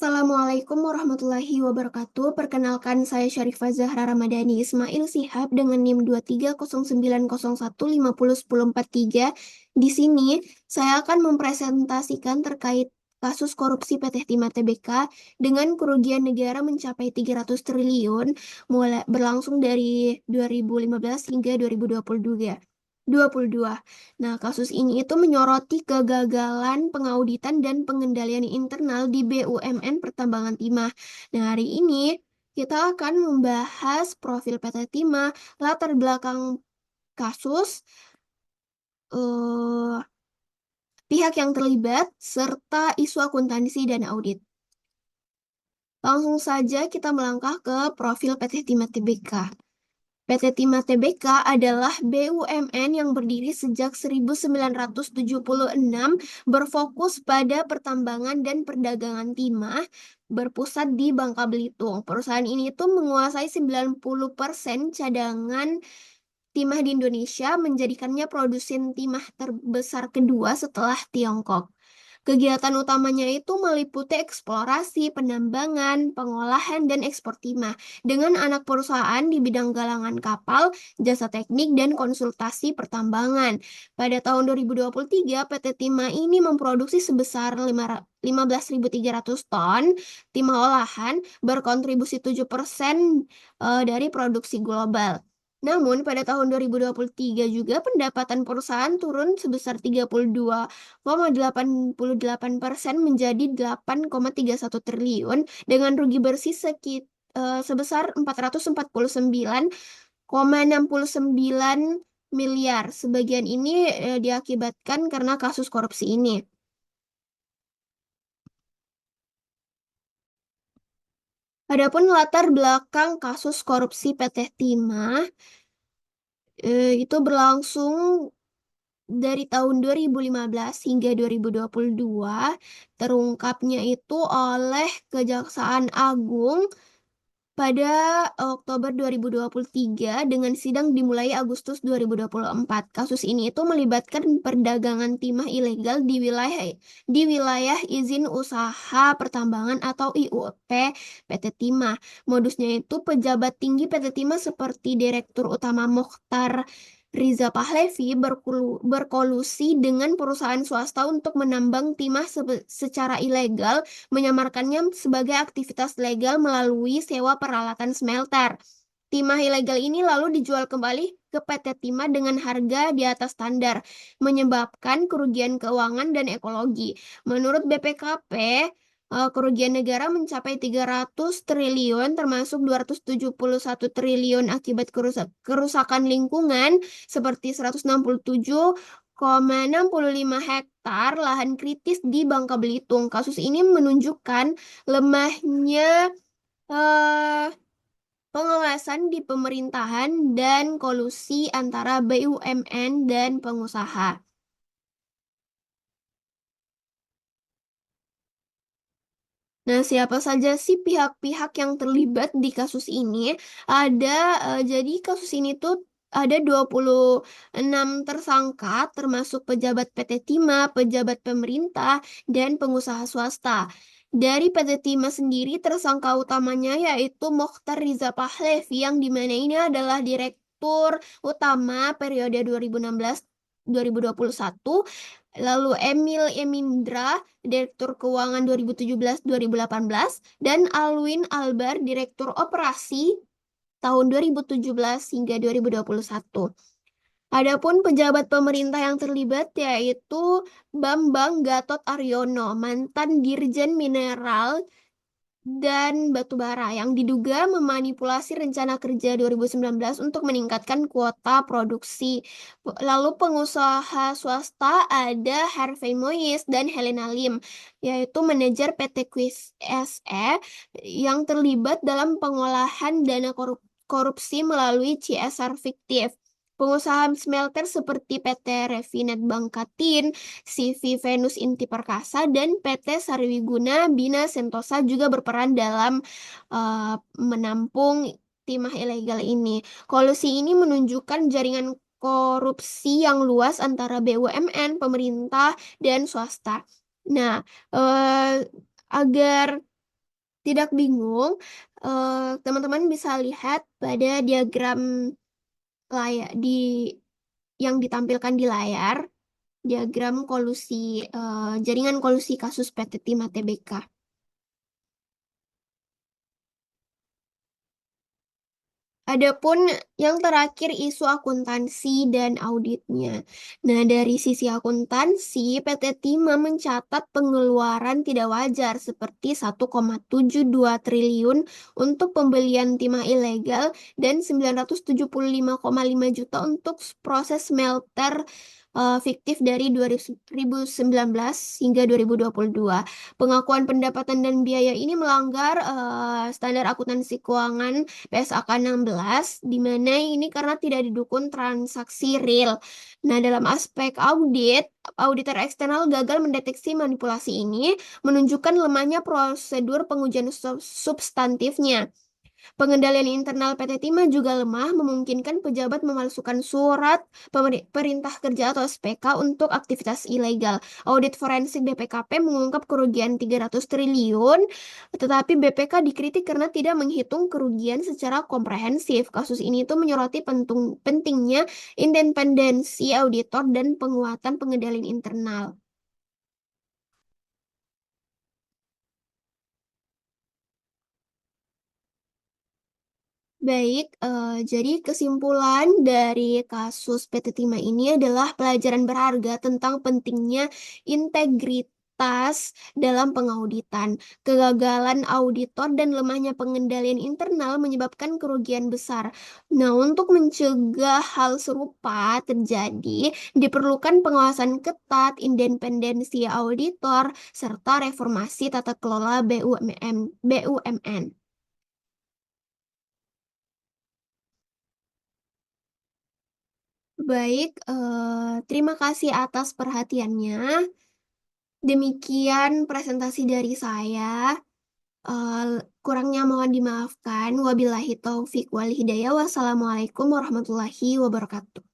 Assalamualaikum warahmatullahi wabarakatuh. Perkenalkan, saya Syarifah Zahra Ramadhani Ismail Sihab dengan NIM 230901501043. Di sini, saya akan mempresentasikan terkait kasus korupsi PT Timah Tbk dengan kerugian negara mencapai 300 triliun mulai berlangsung dari 2015 hingga 2022. Nah, kasus ini itu menyoroti kegagalan pengauditan dan pengendalian internal di BUMN Pertambangan Timah. Nah, hari ini kita akan membahas profil PT Timah, latar belakang kasus, eh, pihak yang terlibat, serta isu akuntansi dan audit. Langsung saja kita melangkah ke profil PT Timah Tbk. PT Timah Tbk adalah BUMN yang berdiri sejak 1976, berfokus pada pertambangan dan perdagangan timah, berpusat di Bangka Belitung. Perusahaan ini tuh menguasai 90% cadangan timah di Indonesia, menjadikannya produsen timah terbesar kedua setelah Tiongkok. Kegiatan utamanya itu meliputi eksplorasi, penambangan, pengolahan, dan ekspor timah dengan anak perusahaan di bidang galangan kapal, jasa teknik, dan konsultasi pertambangan. Pada tahun 2023, PT Timah ini memproduksi sebesar 15.300 ton timah olahan, berkontribusi 7% dari produksi global. Namun, pada tahun 2023 juga pendapatan perusahaan turun sebesar 32,88% menjadi 8,31 triliun dengan rugi bersih sebesar 449,69 miliar. Sebagian ini diakibatkan karena kasus korupsi ini. Adapun latar belakang kasus korupsi PT Timah itu berlangsung dari tahun 2015 hingga 2022, terungkapnya itu oleh Kejaksaan Agung pada Oktober 2023 dengan sidang dimulai Agustus 2024. Kasus ini itu melibatkan perdagangan timah ilegal di wilayah izin usaha pertambangan atau IUP PT Timah. Modusnya itu pejabat tinggi PT Timah seperti Direktur Utama Mokhtar Riza Pahlevi berkolusi dengan perusahaan swasta untuk menambang timah secara ilegal, menyamarkannya sebagai aktivitas legal melalui sewa peralatan smelter. Timah ilegal ini lalu dijual kembali ke PT Timah dengan harga di atas standar, menyebabkan kerugian keuangan dan ekologi. Menurut BPKP, kerugian negara mencapai 300 triliun, termasuk 271 triliun akibat kerusakan lingkungan, seperti 167,65 hektar lahan kritis di Bangka Belitung. Kasus ini menunjukkan lemahnya eh, pengawasan di pemerintahan dan kolusi antara BUMN dan pengusaha. Nah, siapa saja sih pihak-pihak yang terlibat di kasus ini? Ada, jadi kasus ini tuh ada 26 tersangka, termasuk pejabat PT Timah, pejabat pemerintah, dan pengusaha swasta. Dari PT Timah sendiri, tersangka utamanya yaitu Mokhtar Riza Pahlevi, yang dimana ini adalah Direktur Utama periode 2016-2021. Lalu Emil Emindra, Direktur Keuangan 2017-2018, dan Alwin Albar, Direktur Operasi tahun 2017 hingga 2021. Adapun pejabat pemerintah yang terlibat yaitu Bambang Gatot Aryono, mantan Dirjen Mineral dan Batubara, yang diduga memanipulasi rencana kerja 2019 untuk meningkatkan kuota produksi. Lalu pengusaha swasta ada Harvey Mois dan Helena Lim, yaitu manajer PT Quiz SE yang terlibat dalam pengolahan dana korupsi melalui CSR fiktif. Pengusaha smelter seperti PT Refinet Bangkatin, CV Venus Inti Perkasa, dan PT Sarwiguna Bina Sentosa juga berperan dalam menampung timah ilegal ini. Kolusi ini menunjukkan jaringan korupsi yang luas antara BUMN, pemerintah, dan swasta. Nah, agar tidak bingung, teman-teman bisa lihat pada diagram layar yang ditampilkan di layar, diagram kolusi jaringan kolusi kasus PT Timah Tbk. Adapun yang terakhir isu akuntansi dan auditnya. Nah, dari sisi akuntansi, PT Timah mencatat pengeluaran tidak wajar seperti 1,72 triliun untuk pembelian timah ilegal dan 975,5 juta untuk proses smelter fiktif dari 2019 hingga 2022. Pengakuan pendapatan dan biaya ini melanggar standar akuntansi keuangan PSAK 16, di mana ini karena tidak didukung transaksi real. Nah, dalam aspek audit, auditor eksternal gagal mendeteksi manipulasi ini, menunjukkan lemahnya prosedur pengujian substantifnya. Pengendalian internal PT Timah juga lemah, memungkinkan pejabat memalsukan surat perintah kerja atau SPK untuk aktivitas ilegal. Audit forensik BPKP mengungkap kerugian 300 triliun, tetapi BPK dikritik karena tidak menghitung kerugian secara komprehensif. Kasus ini tuh menyoroti pentingnya independensi auditor dan penguatan pengendalian internal. Baik, jadi kesimpulan dari kasus PT Timah ini adalah pelajaran berharga tentang pentingnya integritas dalam pengauditan. Kegagalan auditor dan lemahnya pengendalian internal menyebabkan kerugian besar. Nah, untuk mencegah hal serupa terjadi, diperlukan pengawasan ketat, independensi auditor, serta reformasi tata kelola BUMN. Baik, terima kasih atas perhatiannya. Demikian presentasi dari saya. Kurangnya mohon dimaafkan. Wabillahi taufik wal hidayah. Wassalamualaikum warahmatullahi wabarakatuh.